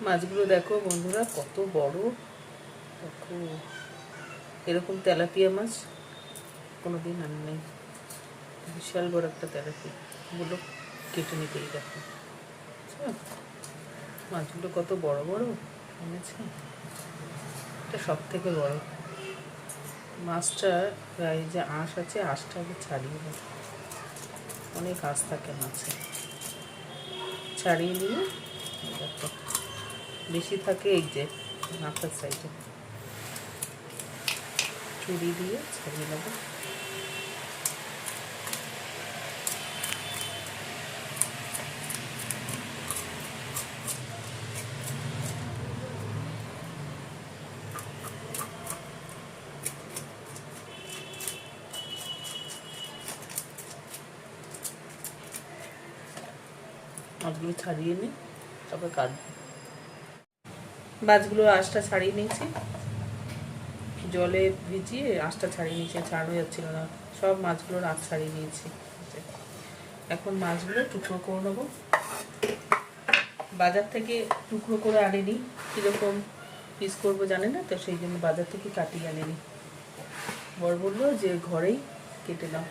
মাছগুলো দেখো বন্ধুরা কত বড়। দেখো এরকম তেলাপিয়া মাছ কোনোদিন আনি নাই, বিশাল বড় একটা তেলাপিয়া। গুলো কেটে নিতেই দেখো মাছগুলো কত বড় বড় এনেছে। এটা সব থেকে বড় মাছটা। গায়ে যে আঁশ আছে আঁশটা আগে ছাড়িয়ে নেব, অনেক আঁশ থাকে মাছে। ছাড়িয়ে নিয়ে দেখো বেশি থাকে এই যে মাথার সাইডে, ছুরি দিয়ে ছাড়িয়ে নেব। মাছগুলো ছাড়িয়ে নিই, তারপর কাটবো। মাছগুলো আঁশটা ছাড়িয়ে নিয়েছি, জলে ভিজিয়ে আঁশটা ছাড়িয়ে নিয়েছি, ছাড়ানো যাচ্ছিল না। সব মাছগুলোর আঁশ ছাড়িয়ে নিয়েছি। এখন মাছগুলো টুকরো করে নেবো। বাজার থেকে টুকরো করে আনিনি, কীরকম পিস করবো জানে না তো, সেই জন্য বাজার থেকে কাটিয়ে আনিনি। বড় বললো যে ঘরেই কেটে নাও।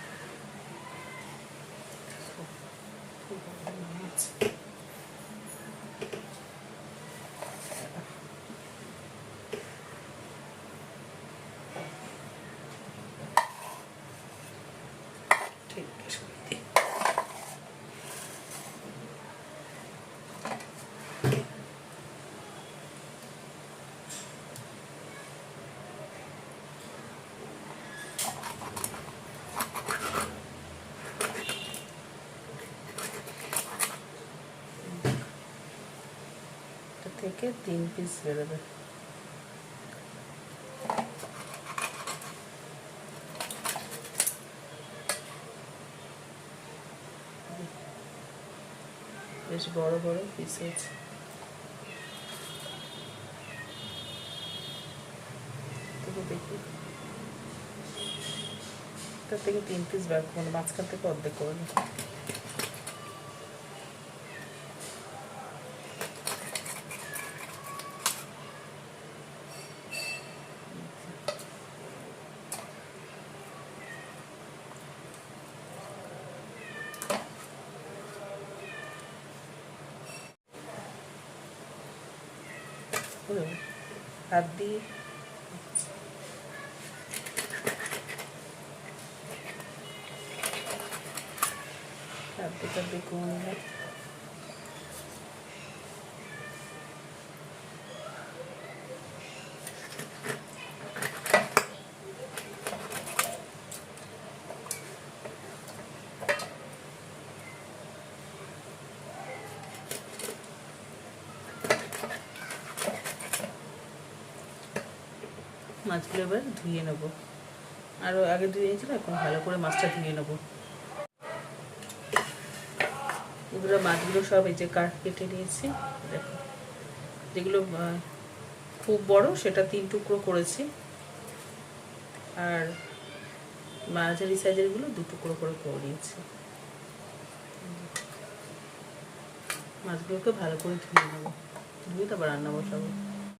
থেকে 3 পিস বেরোবে। বেশ বড় বড় পিস আছে। দেখি তার থেকে 3 পিস ব্যাগ করবো, মাঝখান থেকে অর্ধেক করে নেব। হাত দিয়ে দেখুন মাছগুলো এবার ধুয়ে নেব। আরও আগে ধুয়ে নিয়েছিল, এখন ভালো করে মাছটা ধুয়ে নেব। এগুলো মাছগুলো সব এই যে কেটে নিয়েছি। দেখো যেগুলো খুব বড় সেটা 3 টুকরো করেছি, আর মাঝারি সাইজেরগুলো 2 টুকরো করে দিয়েছি। মাছগুলোকে ভালো করে ধুয়ে নেবো, ধুয়ে তারপর রান্না বসাবো।